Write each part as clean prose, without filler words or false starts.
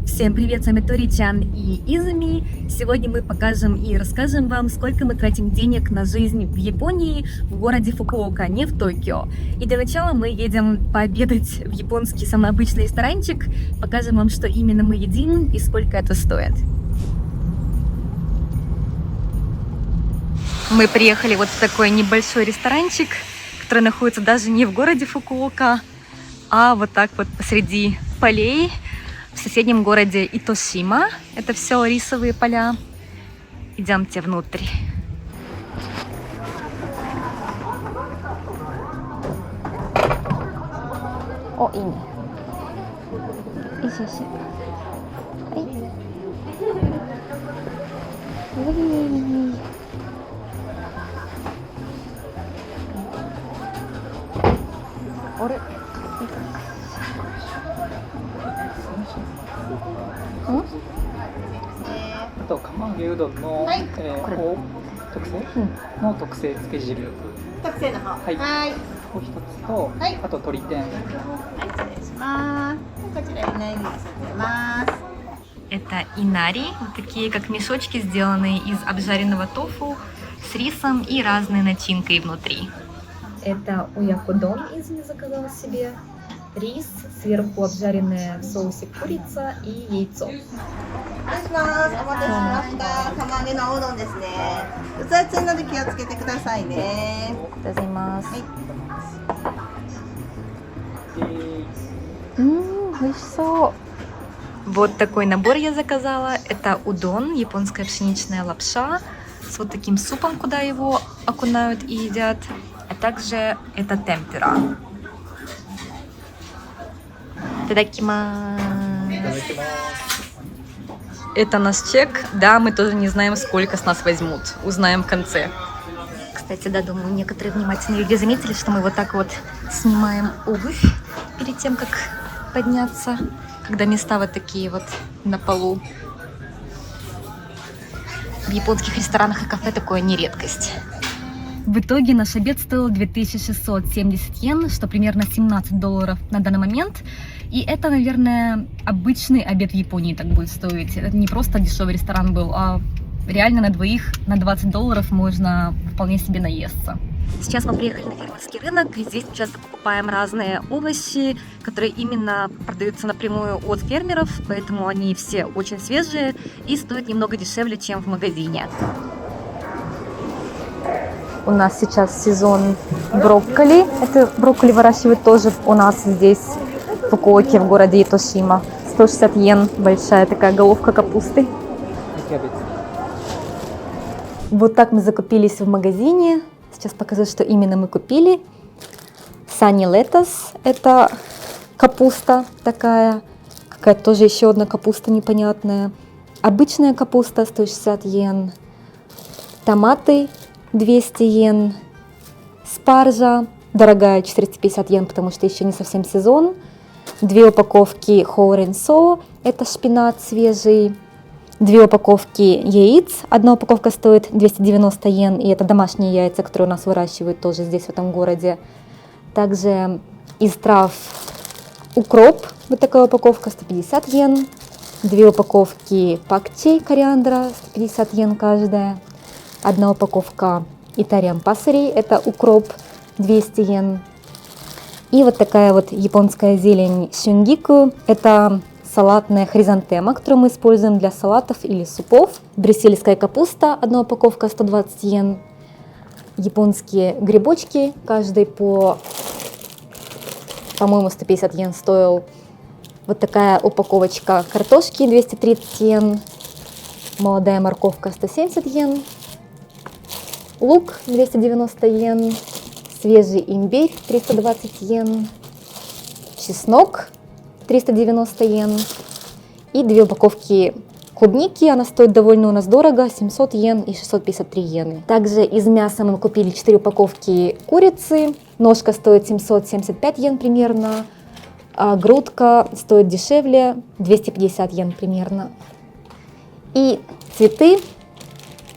Всем привет, с вами Тори-чан и Изуми. Сегодня мы покажем и расскажем вам, сколько мы тратим денег на жизнь в Японии, в городе Фукуока, не в Токио. И для начала мы едем пообедать в японский самый обычный ресторанчик, покажем вам, что именно мы едим и сколько это стоит. Мы приехали вот в такой небольшой ресторанчик, который находится даже не в городе Фукуока, а вот так вот посреди полей. В соседнем городе Итошима. Это все рисовые поля. Идемте внутрь. О, иあと釜揚げうどんの、特製の特製つけ汁特製の方はいはいを一つと、はいあと鶏天失礼しますこちらいないにさせます Это инари, вот такие как мешочки, сделанные из обжаренного тофу с рисом и разной начинкой внутри. Это уякудон Изуми заказал себе. Рис, сверху обжаренная в соусе курица и яйцо. お願いしますお待たせしました釜揚げのおうどんですね熱々なので気をつけてくださいねはいВот такой набор я заказала. Это удон, японская пшеничная лапша с вот таким супом, куда его окунают и едят. А также это темпура. Тадакимас. Это наш чек. Да, мы тоже не знаем, сколько с нас возьмут. Узнаем в конце. Кстати, да, думаю, некоторые внимательные люди заметили, что мы вот так вот снимаем обувь перед тем, как подняться, когда места вот такие вот на полу. В японских ресторанах и кафе такое не редкость. В итоге наш обед стоил 2670 йен, что примерно $17 на данный момент. И это, наверное, обычный обед в Японии так будет стоить. Это не просто дешевый ресторан был, а реально на двоих на $20 можно вполне себе наесться. Сейчас мы приехали на фермерский рынок, и здесь часто покупаем разные овощи, которые именно продаются напрямую от фермеров, поэтому они все очень свежие и стоят немного дешевле, чем в магазине. У нас сейчас сезон брокколи. Это брокколи выращивают тоже у нас здесь, в Фукуоке, в городе Итошима. 160 йен, большая такая головка капусты. Вот так мы закупились в магазине. Сейчас покажу, что именно мы купили. Сани летос, это капуста такая, какая-то тоже еще одна капуста непонятная. Обычная капуста 160 йен. Томаты 200 йен. Спаржа дорогая 450 йен, потому что еще не совсем сезон. 2 упаковки хоуренсо, это шпинат свежий. 2 упаковки яиц. Одна упаковка стоит 290 йен, и это домашние яйца, которые у нас выращивают тоже здесь, в этом городе. Также из трав укроп, вот такая упаковка, 150 йен. 2 упаковки пакчи, кориандра, 150 йен каждая. 1 упаковка итариан пасари, это укроп, 200 йен. И вот такая вот японская зелень сюнгику, это салатная хризантема, которую мы используем для салатов или супов. Брюссельская капуста, 1 упаковка 120 йен. Японские грибочки, каждый по-моему, 150 йен стоил. Вот такая упаковочка картошки, 230 йен. Молодая морковка, 170 йен. Лук, 290 йен. Свежий имбирь, 320 йен. Чеснок, 390 йен. И 2 упаковки клубники, она стоит довольно у нас дорого, 700 йен и 653 йены. Также из мяса мы купили 4 упаковки курицы, ножка стоит 775 йен примерно, а грудка стоит дешевле, 250 йен примерно. И цветы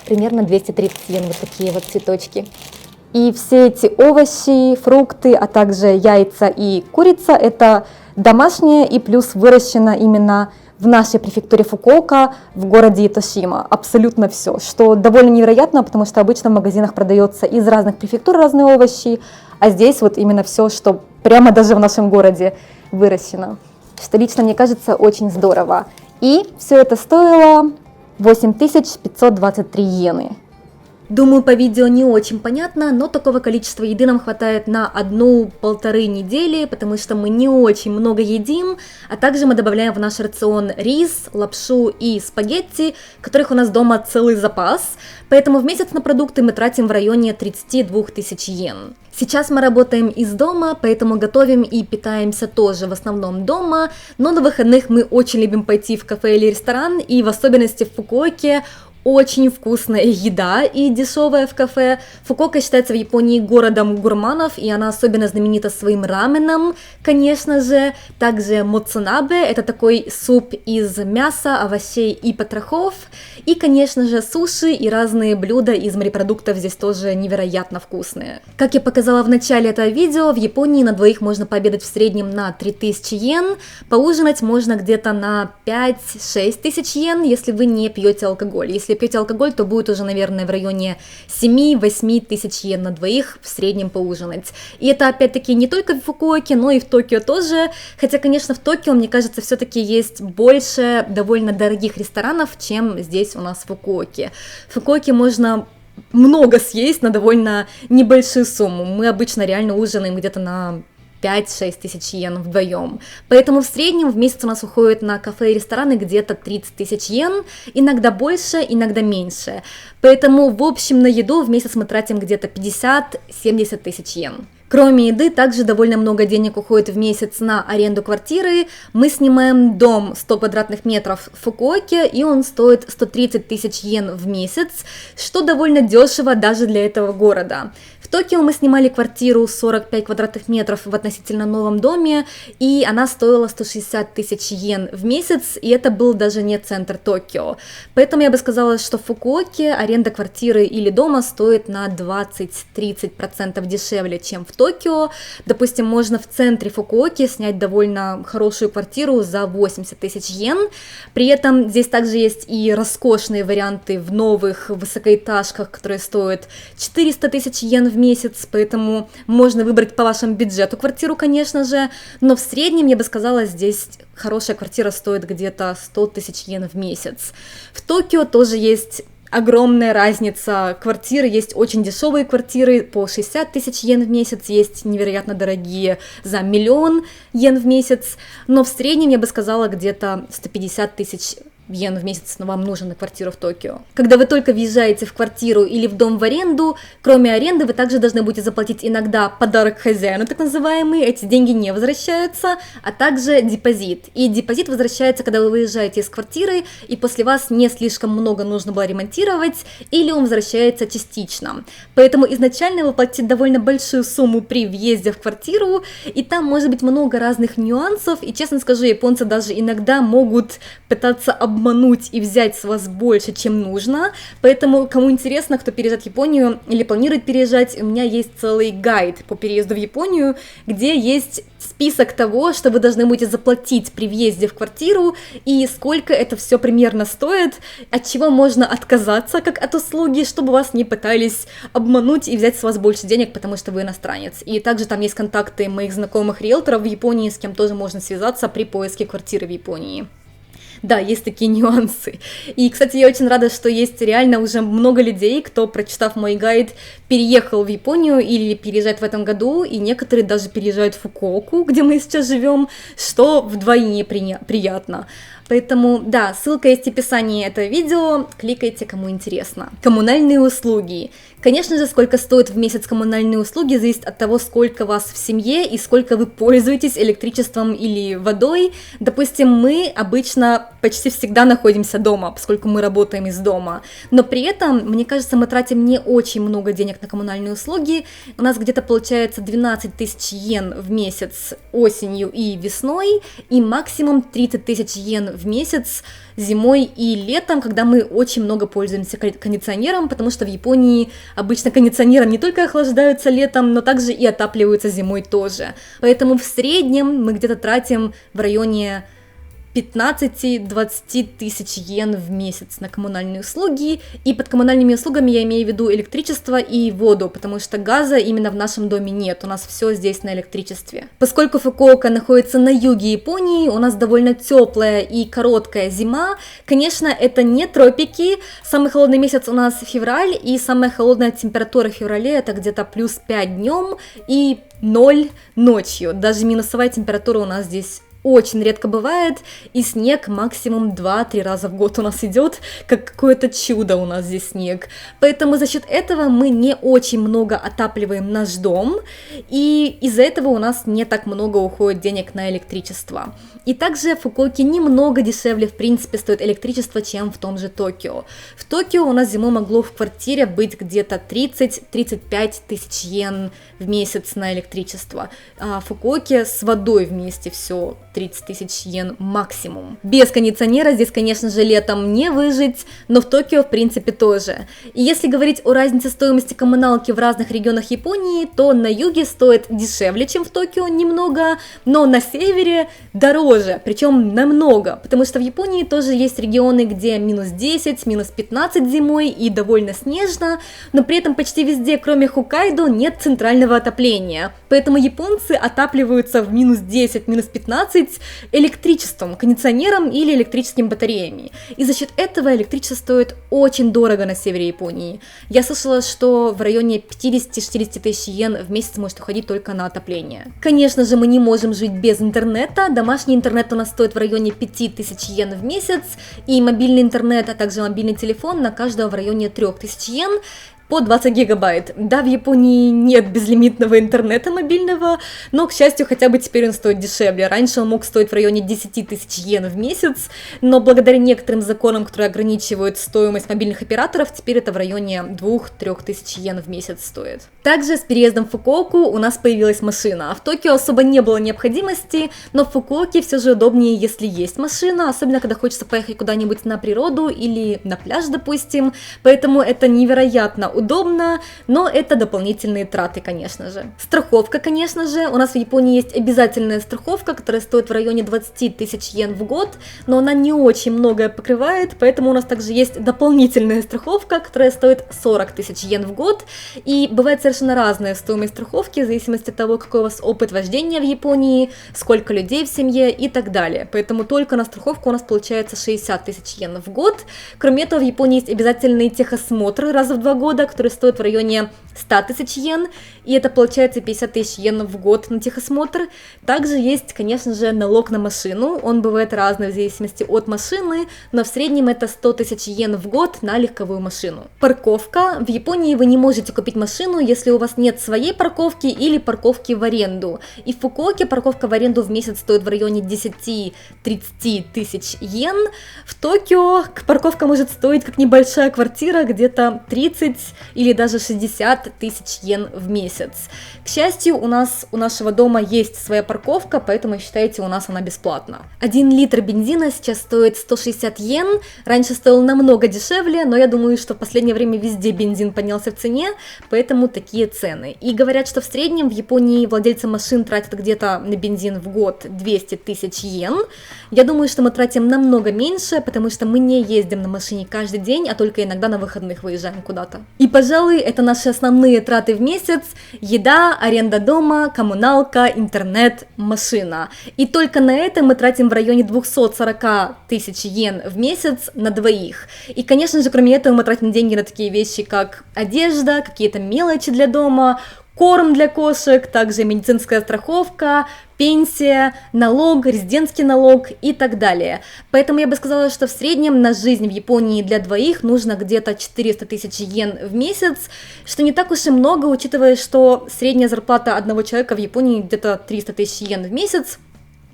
примерно 230 йен, вот такие вот цветочки. И все эти овощи, фрукты, а также яйца и курица – это домашнее и плюс выращено именно в нашей префектуре Фукуока, в городе Итошима. Абсолютно все, что довольно невероятно, потому что обычно в магазинах продается из разных префектур разные овощи, а здесь вот именно все, что прямо даже в нашем городе выращено. Что лично мне кажется очень здорово. И все это стоило 8523 йены. Думаю, по видео не очень понятно, но такого количества еды нам хватает на 1-1,5 недели, потому что мы не очень много едим, а также мы добавляем в наш рацион рис, лапшу и спагетти, которых у нас дома целый запас, поэтому в месяц на продукты мы тратим в районе 32 тысяч йен. Сейчас мы работаем из дома, поэтому готовим и питаемся тоже в основном дома, но на выходных мы очень любим пойти в кафе или ресторан, и в особенности в Фукуоке очень вкусная еда и дешевая в кафе. Фукуока считается в Японии городом гурманов, и она особенно знаменита своим раменом, конечно же. Также моцунабе – это такой суп из мяса, овощей и потрохов. И, конечно же, суши и разные блюда из морепродуктов здесь тоже невероятно вкусные. Как я показала в начале этого видео, в Японии на двоих можно пообедать в среднем на 3000 йен, поужинать можно где-то на 5-6 тысяч йен, если вы не пьете алкоголь. Если пьете алкоголь, то будет уже, наверное, в районе 7-8 тысяч йен на двоих в среднем поужинать. И это, опять-таки, не только в Фукуоке, но и в Токио тоже. Хотя, конечно, в Токио, мне кажется, все-таки есть больше довольно дорогих ресторанов, чем здесь у нас в Фукуоке. В Фукуоке можно много съесть на довольно небольшую сумму. Мы обычно реально ужинаем где-то на 5-6 тысяч йен вдвоем. Поэтому в среднем в месяц у нас уходит на кафе и рестораны где-то 30 тысяч йен, иногда больше, иногда меньше. Поэтому в общем на еду в месяц мы тратим где-то 50-70 тысяч йен. Кроме еды, также довольно много денег уходит в месяц на аренду квартиры. Мы снимаем дом 100 квадратных метров в Фукуоке, и он стоит 130 тысяч йен в месяц, что довольно дешево даже для этого города. В Токио мы снимали квартиру 45 квадратных метров в относительно новом доме, и она стоила 160 тысяч йен в месяц, и это был даже не центр Токио. Поэтому я бы сказала, что в Фукуоке аренда квартиры или дома стоит на 20-30% дешевле, чем в Токио. Допустим, можно в центре Фукуоки снять довольно хорошую квартиру за 80 тысяч йен. При этом здесь также есть и роскошные варианты в новых высокоэтажках, которые стоят 400 тысяч йен в месяц, поэтому можно выбрать по вашему бюджету квартиру, конечно же, но в среднем, я бы сказала, здесь хорошая квартира стоит где-то 100 тысяч йен в месяц. В Токио тоже есть огромная разница. Квартиры есть очень дешевые квартиры по 60 тысяч йен в месяц, есть невероятно дорогие за 1 миллион йен в месяц, но в среднем, я бы сказала, где-то 150 тысяч йен в месяц, но вам нужен на квартиру в Токио. Когда вы только въезжаете в квартиру или в дом в аренду, кроме аренды вы также должны будете заплатить иногда подарок хозяину, так называемый, эти деньги не возвращаются, а также депозит. И депозит возвращается, когда вы выезжаете из квартиры, и после вас не слишком много нужно было ремонтировать, или он возвращается частично. Поэтому изначально вы платите довольно большую сумму при въезде в квартиру, и там может быть много разных нюансов, и, честно скажу, японцы даже иногда могут пытаться обмануть и взять с вас больше, чем нужно. Поэтому, кому интересно, кто переезжает в Японию или планирует переезжать, у меня есть целый гайд по переезду в Японию, где есть список того, что вы должны будете заплатить при въезде в квартиру и сколько это все примерно стоит, от чего можно отказаться как от услуги, чтобы вас не пытались обмануть и взять с вас больше денег, потому что вы иностранец. И также там есть контакты моих знакомых риэлторов в Японии, с кем тоже можно связаться при поиске квартиры в Японии. Да, есть такие нюансы. И, кстати, я очень рада, что есть реально уже много людей, кто, прочитав мой гайд, переехал в Японию или переезжает в этом году, и некоторые даже переезжают в Фукуоку, где мы сейчас живем, что вдвойне приятно. Поэтому, да, ссылка есть в описании этого видео, кликайте, кому интересно. Коммунальные услуги. Конечно же, сколько стоит в месяц коммунальные услуги, зависит от того, сколько вас в семье и сколько вы пользуетесь электричеством или водой. Допустим, мы обычно почти всегда находимся дома, поскольку мы работаем из дома. Но при этом, мне кажется, мы тратим не очень много денег на коммунальные услуги. У нас где-то получается 12 тысяч йен в месяц осенью и весной, и максимум 30 тысяч йен в месяц зимой и летом, когда мы очень много пользуемся кондиционером, потому что в Японии обычно кондиционером не только охлаждаются летом, но также и отапливаются зимой тоже. Поэтому в среднем мы где-то тратим в районе 15-20 тысяч йен в месяц на коммунальные услуги, и под коммунальными услугами я имею в виду электричество и воду, потому что газа именно в нашем доме нет, у нас все здесь на электричестве. Поскольку Фукуока находится на юге Японии, у нас довольно теплая и короткая зима, конечно, это не тропики, самый холодный месяц у нас февраль, и самая холодная температура в феврале это где-то плюс 5 днем и 0 ночью, даже минусовая температура у нас здесь очень редко бывает, и снег максимум 2-3 раза в год у нас идет, как какое-то чудо у нас здесь снег. Поэтому за счет этого мы не очень много отапливаем наш дом, и из-за этого у нас не так много уходит денег на электричество. И также в Фукуоке немного дешевле, в принципе, стоит электричество, чем в том же Токио. В Токио у нас зимой могло в квартире быть где-то 30-35 тысяч йен в месяц на электричество, а в Фукуоке с водой вместе все 30 тысяч йен максимум. Без кондиционера здесь, конечно же, летом не выжить, но в Токио, в принципе, тоже. И если говорить о разнице стоимости коммуналки в разных регионах Японии, то на юге стоит дешевле, чем в Токио немного, но на севере дороже, причем намного, потому что в Японии тоже есть регионы, где минус 10, минус 15 зимой и довольно снежно, но при этом почти везде, кроме Хоккайдо, нет центрального отопления. Поэтому японцы отапливаются в минус 10, минус 15 электричеством, кондиционером или электрическими батареями. И за счет этого электричество стоит очень дорого на севере Японии. Я слышала, что в районе 50-60 тысяч йен в месяц может уходить только на отопление. Конечно же, мы не можем жить без интернета. Домашний интернет у нас стоит в районе 5000 йен в месяц, и мобильный интернет, а также мобильный телефон на каждого в районе 3000 йен. По 20 гигабайт. Да, в Японии нет безлимитного интернета мобильного, но, к счастью, хотя бы теперь он стоит дешевле. Раньше он мог стоить в районе 10 тысяч йен в месяц, но благодаря некоторым законам, которые ограничивают стоимость мобильных операторов, теперь это в районе 2-3 тысяч йен в месяц стоит. Также с переездом в Фукуоку у нас появилась машина. А в Токио особо не было необходимости, но в Фукуоке все же удобнее, если есть машина, особенно когда хочется поехать куда-нибудь на природу или на пляж, допустим. Поэтому это невероятно удобно, но это дополнительные траты, конечно же. Страховка, конечно же. У нас в Японии есть обязательная страховка, которая стоит в районе 20 тысяч йен в год, но она не очень многое покрывает, поэтому у нас также есть дополнительная страховка, которая стоит 40 тысяч йен в год, и бывает совершенно разная стоимость страховки в зависимости от того, какой у вас опыт вождения в Японии, сколько людей в семье и так далее. Поэтому только на страховку у нас получается 60 тысяч йен в год. Кроме этого, в Японии есть обязательный техосмотр раз в 2 года, который стоит в районе 100 тысяч йен, и это получается 50 тысяч йен в год на техосмотр. Также есть, конечно же, налог на машину, он бывает разный в зависимости от машины, но в среднем это 100 тысяч йен в год на легковую машину. Парковка. В Японии вы не можете купить машину, если у вас нет своей парковки или парковки в аренду. И в Фукуоке парковка в аренду в месяц стоит в районе 10-30 тысяч йен. В Токио парковка может стоить как небольшая квартира, где-то 30 или даже 60 тысяч йен в месяц. К счастью, у нашего дома есть своя парковка, поэтому, считайте, у нас она бесплатна. 1 литр бензина сейчас стоит 160 йен, раньше стоил намного дешевле, но я думаю, что в последнее время везде бензин поднялся в цене, поэтому такие цены. И говорят, что в среднем в Японии владельцы машин тратят где-то на бензин в год 200 тысяч йен. Я думаю, что мы тратим намного меньше, потому что мы не ездим на машине каждый день, а только иногда на выходных выезжаем куда-то. И, пожалуй, это наши основные траты в месяц: еда, аренда дома, коммуналка, интернет, машина. И только на это мы тратим в районе 240 тысяч йен в месяц на двоих. И, конечно же, кроме этого мы тратим деньги на такие вещи, как одежда, какие-то мелочи для дома, корм для кошек, также медицинская страховка, пенсия, налог, резидентский налог и так далее. Поэтому я бы сказала, что в среднем на жизнь в Японии для двоих нужно где-то 400 тысяч йен в месяц, что не так уж и много, учитывая, что средняя зарплата одного человека в Японии где-то 300 тысяч йен в месяц.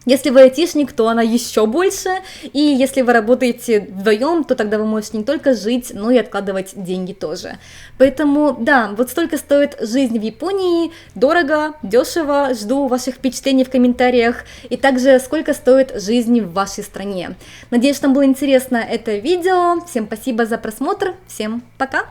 Если вы айтишник, то она еще больше, и если вы работаете вдвоем, то тогда вы можете не только жить, но и откладывать деньги тоже. Поэтому, да, вот столько стоит жизнь в Японии, дорого, дешево, жду ваших впечатлений в комментариях, и также сколько стоит жизнь в вашей стране. Надеюсь, что вам было интересно это видео, всем спасибо за просмотр, всем пока!